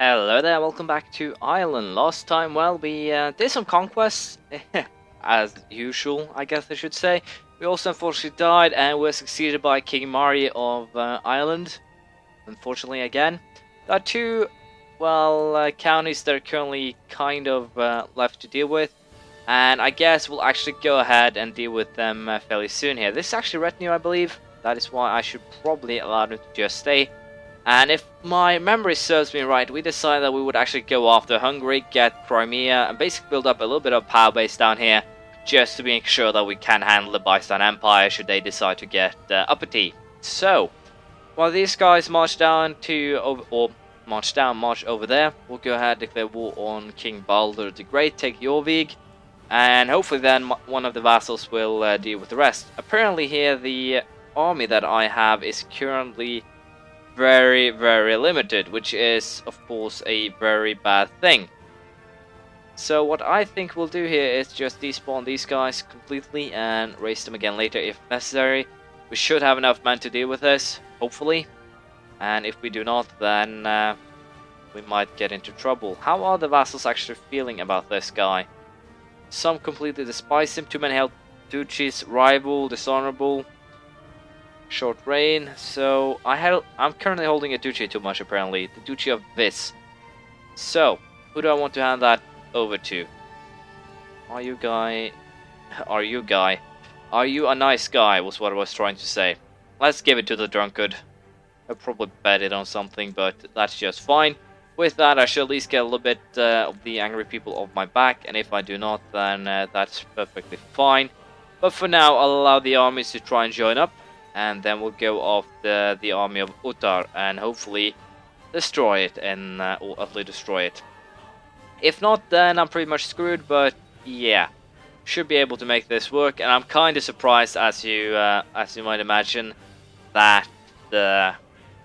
Hello there, welcome back to Ireland. Last time, well, we did some conquests, as usual, I guess I should say. We also unfortunately died and were succeeded by King Mari of Ireland, unfortunately again. There are two, well, counties that are currently kind of left to deal with, and I guess we'll actually go ahead and deal with them fairly soon here. This is actually retinue, I believe. That is why I should probably allow them to just stay. And if my memory serves me right, we decided that we would actually go after Hungary, get Crimea, and basically build up a little bit of power base down here, just to make sure that we can handle the Byzantine Empire should they decide to get uppity. So, while these guys march down march over there, we'll go ahead and declare war on King Baldur the Great, take Jorvik, and hopefully then one of the vassals will deal with the rest. Apparently here the army that I have is currently very limited, which is of course a very bad thing. So what I think we'll do here is just despawn these guys completely and raise them again later if necessary. We should have enough men to deal with this, hopefully, and if we do not, then we might get into trouble. How are the vassals actually feeling about this guy? Some completely despise him. Too many held duchies, rival, dishonorable, short reign. So I'm currently holding a duchy too much, apparently. The duchy of Vis. So who do I want to hand that over to? Are you a nice guy, was what I was trying to say. Let's give it to the drunkard. I'll probably bet it on something, but that's just fine. With that, I should at least get a little bit of the angry people off my back, and if I do not, then that's perfectly fine. But for now, I'll allow the armies to try and join up, and then we'll go off the army of Uttar and hopefully destroy it, or utterly destroy it. If not, then I'm pretty much screwed, but yeah, should be able to make this work. And I'm kind of surprised, as you might imagine, that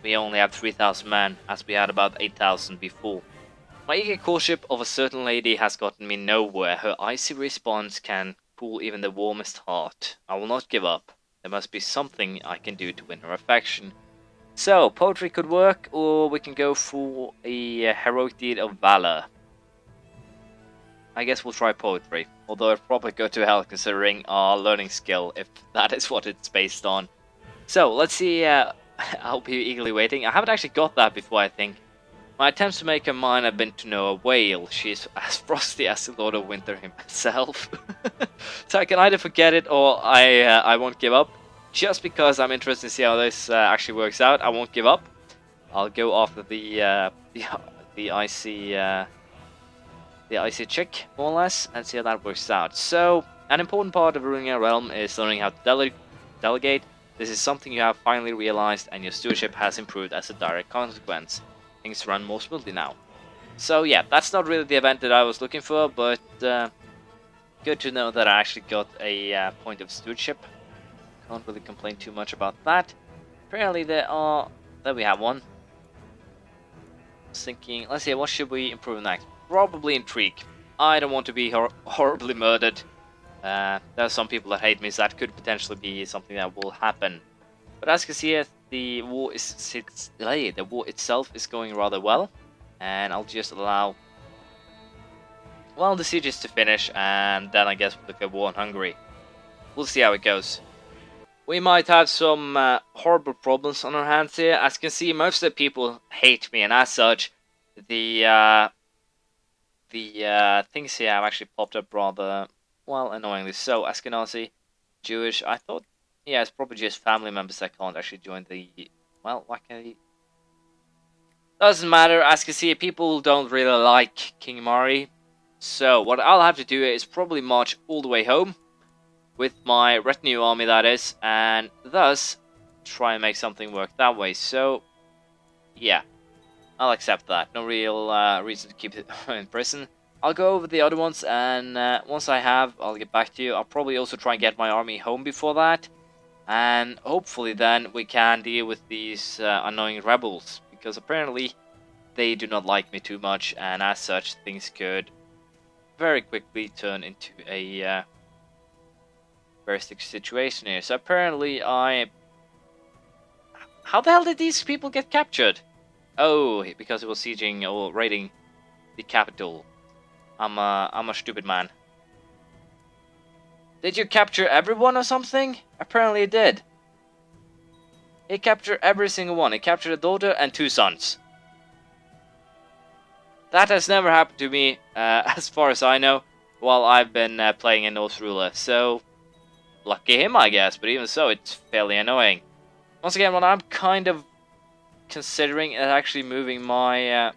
we only have 3,000 men, as we had about 8,000 before. My eager courtship of a certain lady has gotten me nowhere. Her icy response can cool even the warmest heart. I will not give up. There must be something I can do to win her affection. So, poetry could work, or we can go for a heroic deed of valor. I guess we'll try poetry, although it'll probably go to hell considering our learning skill, if that is what it's based on. So, let's see. I'll be eagerly waiting. I haven't actually got that before, I think. My attempts to make her mine have been to know a whale. She's as frosty as the Lord of Winter himself. So I can either forget it or I won't give up. Just because I'm interested to see how this actually works out, I won't give up. I'll go after the icy chick, more or less, and see how that works out. So, an important part of ruling a realm is learning how to delegate. This is something you have finally realized, and your stewardship has improved as a direct consequence. Things run more smoothly now. So yeah, that's not really the event that I was looking for, but good to know that I actually got a point of stewardship. Can't really complain too much about that. Apparently there we have one. I was thinking, let's see, what should we improve next? Probably intrigue. I don't want to be horribly murdered. There are some people that hate me, so that could potentially be something that will happen. But as you can see, the war itself is going rather well, and I'll just allow, well, the sieges to finish, and then I guess we'll look at war on Hungary. We'll see how it goes. We might have some horrible problems on our hands here. As you can see, most of the people hate me, and as such, the things here have actually popped up rather, well, annoyingly. So, Ashkenazi, Jewish, I thought, yeah, it's probably just family members that can't actually join the, well, why can't he? Doesn't matter. As you can see, people don't really like King Mari. So, what I'll have to do is probably march all the way home with my retinue army, that is, and thus try and make something work that way. So, yeah, I'll accept that. No real reason to keep it in prison. I'll go over the other ones, and once I have, I'll get back to you. I'll probably also try and get my army home before that, and hopefully then we can deal with these annoying rebels, because apparently they do not like me too much, and as such things could very quickly turn into a very sticky situation here. So apparently how the hell did these people get captured? Oh, because he was sieging or raiding the capital. I'm a stupid man. Did you capture everyone or something? Apparently he did. He captured every single one. He captured a daughter and 2 sons. That has never happened to me, as far as I know, while I've been playing in North Ruler. So, lucky him, I guess. But even so, it's fairly annoying. Once again, what I'm kind of considering is actually moving my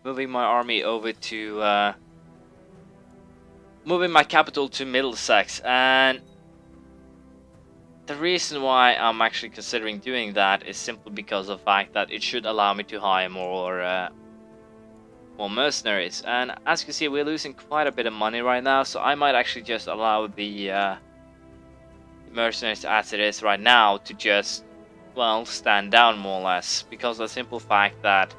army over to moving my capital to Middlesex, and the reason why I'm actually considering doing that is simply because of the fact that it should allow me to hire more mercenaries. And as you can see, we're losing quite a bit of money right now, so I might actually just allow the mercenaries as it is right now to just, well, stand down more or less, because of the simple fact that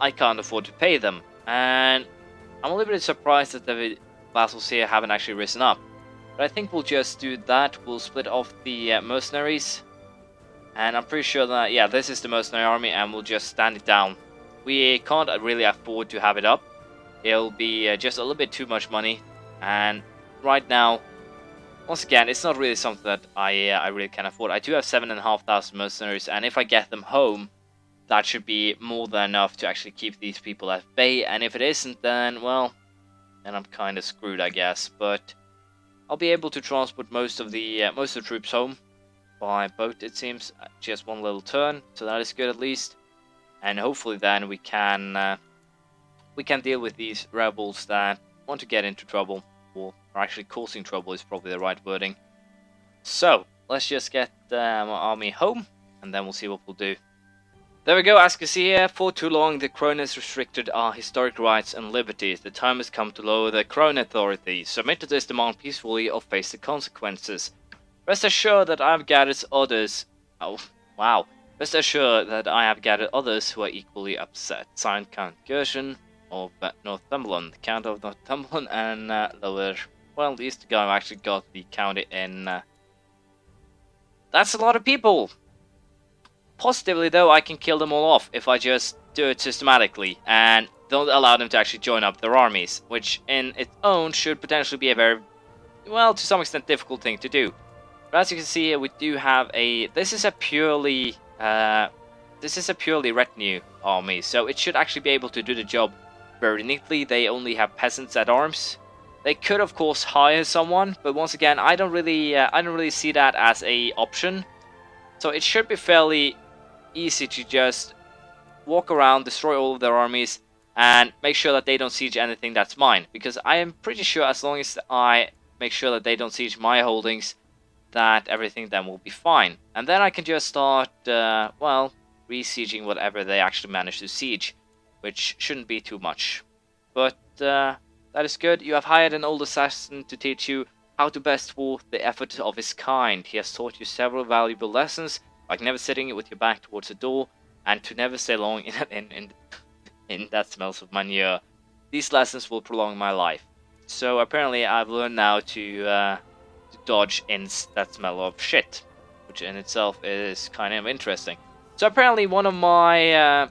I can't afford to pay them. And I'm a little bit surprised that the vassals here haven't actually risen up. But I think we'll just do that. We'll split off the mercenaries. And I'm pretty sure that, yeah, this is the mercenary army, and we'll just stand it down. We can't really afford to have it up. It'll be just a little bit too much money. And right now, once again, it's not really something that I really can afford. I do have 7,500 mercenaries, and if I get them home, that should be more than enough to actually keep these people at bay. And if it isn't, then, well, then I'm kind of screwed, I guess. But I'll be able to transport most of the troops home by boat, it seems. Just one little turn, so that is good at least. And hopefully then we can deal with these rebels that want to get into trouble, or are actually causing trouble is probably the right wording. So let's just get my army home, and then we'll see what we'll do. There we go. As you can see here, for too long the Crown has restricted our historic rights and liberties. The time has come to lower the Crown authority. Submit to this demand peacefully or face the consequences. Rest assured that I have gathered others. Oh, wow. Rest assured that I have gathered others who are equally upset. Signed, Count Gershon of Northumberland, Count of Northumberland, and Lower. Well, these two guys actually got the county in. That's a lot of people. Positively, though, I can kill them all off if I just do it systematically and don't allow them to actually join up their armies, which in its own should potentially be a very, well, to some extent difficult thing to do. But as you can see here, we do have a. This is a purely retinue army, so it should actually be able to do the job very neatly. They only have peasants at arms. They could, of course, hire someone, but once again, I don't really see that as a option. So it should be fairly easy to just walk around, destroy all of their armies, and make sure that they don't siege anything that's mine. Because I am pretty sure as long as I make sure that they don't siege my holdings, that everything then will be fine. And then I can just start, well, re-sieging whatever they actually manage to siege, which shouldn't be too much. But that is good. You have hired an old assassin to teach you how to best thwart the efforts of his kind. He has taught you several valuable lessons, like never sitting with your back towards the door, and to never stay long in that smells of manure. These lessons will prolong my life. So apparently I've learned now to dodge in that smell of shit, which in itself is kind of interesting. So apparently one of my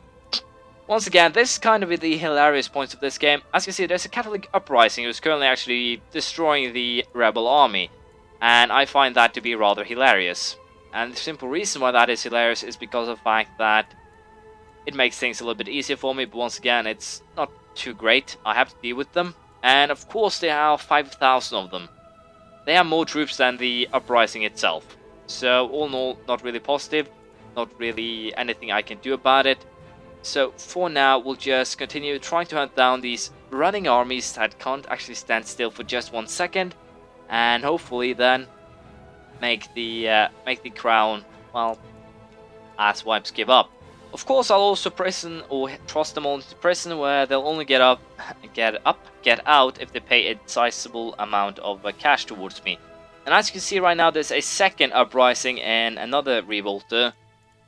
once again, this is kind of the hilarious points of this game. As you can see, there's a Catholic uprising who's currently actually destroying the rebel army, and I find that to be rather hilarious. And the simple reason why that is hilarious is because of the fact that it makes things a little bit easier for me, but once again, it's not too great. I have to deal with them, and of course there are 5,000 of them. They have more troops than the uprising itself. So all in all, not really positive, not really anything I can do about it. So for now, we'll just continue trying to hunt down these running armies that can't actually stand still for just 1 second, and hopefully then make the crown, well, asswipes give up. Of course, I'll also prison or thrust them all into prison, where they'll only get out if they pay a sizable amount of cash towards me. And as you can see right now, there's a second uprising and another revolter.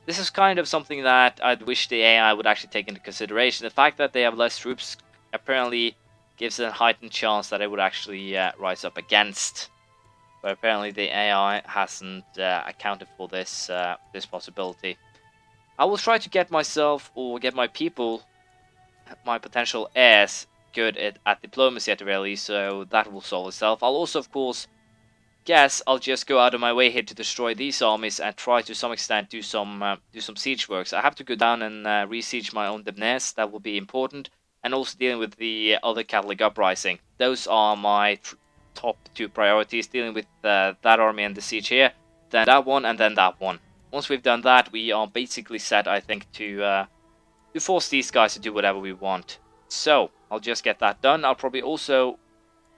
This is kind of something that I'd wish the AI would actually take into consideration. The fact that they have less troops apparently gives it a heightened chance that it would actually rise up against. But apparently the AI hasn't accounted for this possibility. I will try to get myself, or get my people, my potential heirs, good at diplomacy at the very least, so that will solve itself. I'll also, of course, guess I'll just go out of my way here to destroy these armies and try to some extent do some siege works. I have to go down and re-siege my own Debnez. That will be important, and also dealing with the other Catholic uprising. Those are my top 2 priorities: dealing with that army and the siege here, then that one, and then that one. Once we've done that, we are basically set, I think, to force these guys to do whatever we want. So I'll just get that done. I'll probably also,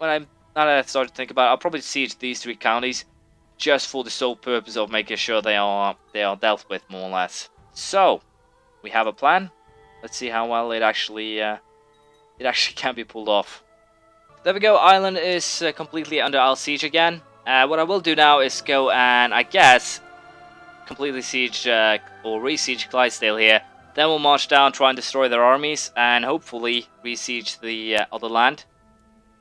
now that I started to think about it, I'll probably siege these 3 counties just for the sole purpose of making sure they are dealt with, more or less. So we have a plan. Let's see how well it actually can be pulled off. There we go. Ireland is completely under our siege again. What I will do now is go and, I guess, completely siege or re-siege Clydesdale here. Then we'll march down, try and destroy their armies, and hopefully re-siege the other land.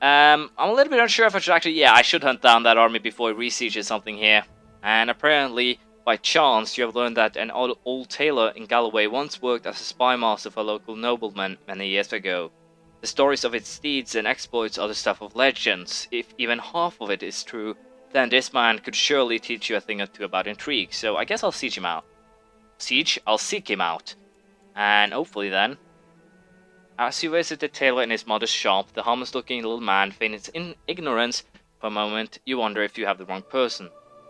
I'm a little bit unsure if I should actually... Yeah, I should hunt down that army before he re-sieges something here. And apparently, by chance, you have learned that an old tailor in Galloway once worked as a spy master for a local nobleman many years ago. The stories of its deeds and exploits are the stuff of legends. If even half of it is true, then this man could surely teach you a thing or two about intrigue. So I guess I'll siege him out. I'll seek him out. And hopefully then, as you visit the tailor in his mother's shop, the harmless-looking little man feigns ignorance. For a moment, you wonder if you have the wrong person.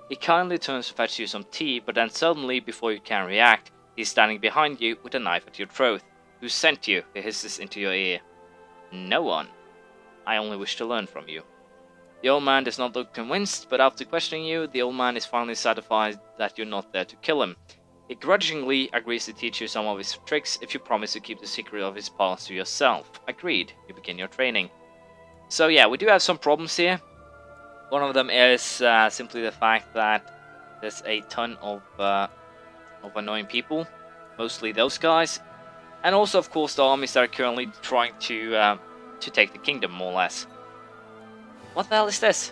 He kindly turns to fetch you some tea, but then suddenly, before you can react, he's standing behind you with a knife at your throat. Who sent you? He hisses into your ear. No one. I only wish to learn from you. The old man does not look convinced, but after questioning you, the old man is finally satisfied that you're not there to kill him. He grudgingly agrees to teach you some of his tricks if you promise to keep the secret of his past to yourself. Agreed. You begin your training. So yeah, we do have some problems here. One of them is simply the fact that there's a ton of annoying people, mostly those guys, and also, of course, the armies that are currently trying to take the kingdom, more or less. What the hell is this?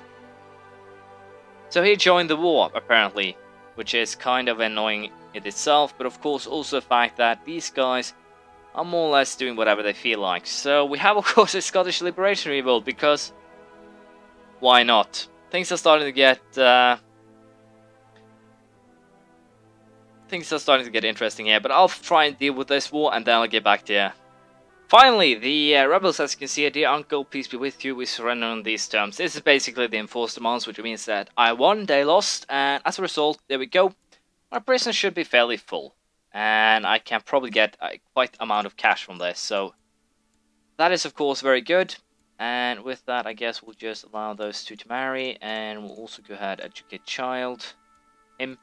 So he joined the war, apparently, which is kind of annoying in itself, but of course also the fact that these guys are more or less doing whatever they feel like. So we have, of course, a Scottish Liberation Revolt, because why not? Things are starting to get interesting here, but I'll try and deal with this war and then I'll get back to you. Finally, the rebels, as you can see here, dear uncle, peace be with you, we surrender on these terms. This is basically the enforced demands, which means that I won, they lost, and as a result, there we go. My prison should be fairly full, and I can probably get quite amount of cash from this, so that is of course very good. And with that, I guess we'll just allow those 2 to marry, and we'll also go ahead and educate him.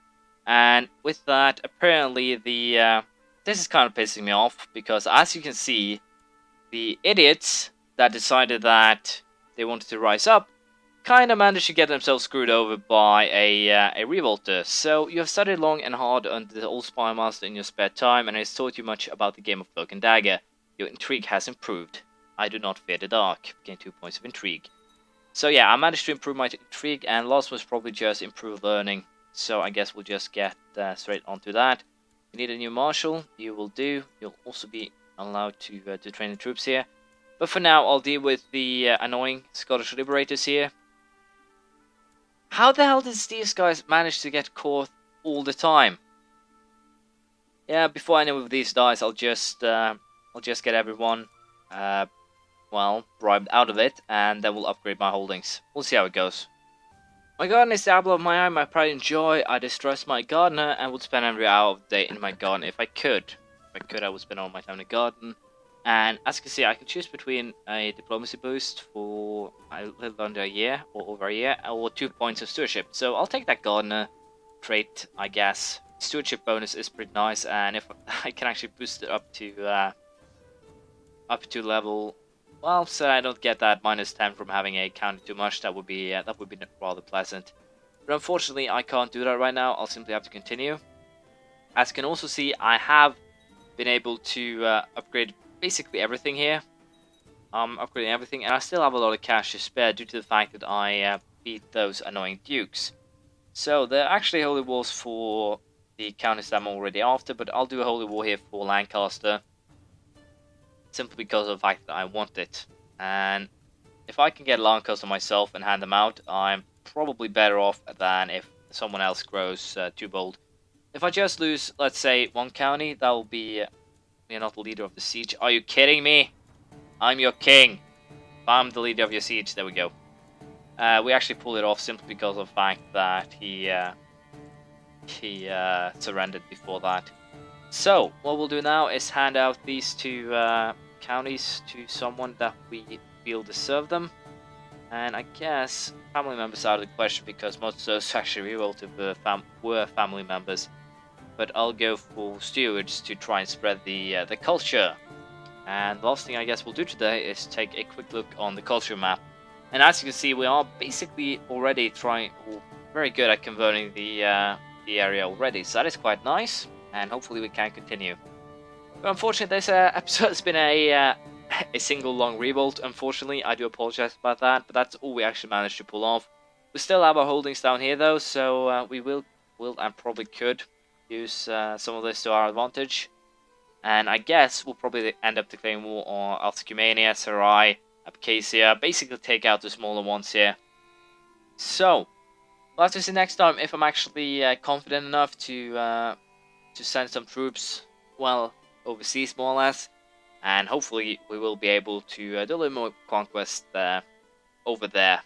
And with that, apparently this is kind of pissing me off, because as you can see, the idiots that decided that they wanted to rise up kind of managed to get themselves screwed over by a revolter. So you have studied long and hard under the old spy master in your spare time, and has taught you much about the game of cloak and dagger. Your intrigue has improved. I do not fear the dark. Gain 2 points of intrigue. So yeah, I managed to improve my intrigue, and last was probably just improved learning. So I guess we'll just get straight onto that. You need a new marshal, you will do. You'll also be allowed to train the troops here. But for now, I'll deal with the annoying Scottish Liberators here. How the hell did these guys manage to get caught all the time? Yeah, before any of these dies, I'll just get everyone, bribed out of it, and then we'll upgrade my holdings. We'll see how it goes. My garden is the apple of my eye, my pride and joy. I distrust my gardener and would spend every hour of the day in my garden if I could. If I could, I would spend all my time in the garden. And as you can see, I can choose between a diplomacy boost for a little under a year, or over a year, or 2 points of stewardship. So I'll take that gardener trait, I guess. Stewardship bonus is pretty nice, and if I can actually boost it up to level... Well, so I don't get that -10 from having a counter too much. That would be rather pleasant. But unfortunately, I can't do that right now. I'll simply have to continue. As you can also see, I have been able to upgrade basically everything here. I'm upgrading everything, and I still have a lot of cash to spare due to the fact that I beat those annoying dukes. So there actually only was for the counties that I'm already after, but I'll do a holy war here for Lancaster, simply because of the fact that I want it. And if I can get Lancaster myself and hand them out, I'm probably better off than if someone else grows too bold. If I just lose, let's say, one county, that will be you're not the leader of the siege. Are you kidding me? I'm your king. I'm the leader of your siege. There we go. We actually pulled it off simply because of the fact that he surrendered before that. So, what we'll do now is hand out these two counties to someone that we feel deserve them. And I guess family members out of the question because most of those actually revolted were family members. But I'll go for stewards to try and spread the culture. And the last thing I guess we'll do today is take a quick look on the culture map. And as you can see, we are basically already very good at converting the area already. So that is quite nice, and hopefully we can continue. But unfortunately, this episode has been a single long revolt. Unfortunately, I do apologize about that, but that's all we actually managed to pull off. We still have our holdings down here though, so we will and probably could use some of this to our advantage. And I guess we'll probably end up declaring war on Alscumania, Sarai, Abkhazia, basically take out the smaller ones here. So, we'll have to see next time if I'm actually confident enough to send some troops, well, overseas more or less. And hopefully we will be able to do a little more conquest over there.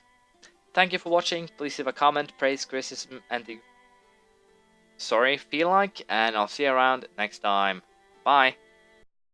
Thank you for watching. Please leave a comment, praise, criticism, and feel like, and I'll see you around next time. Bye.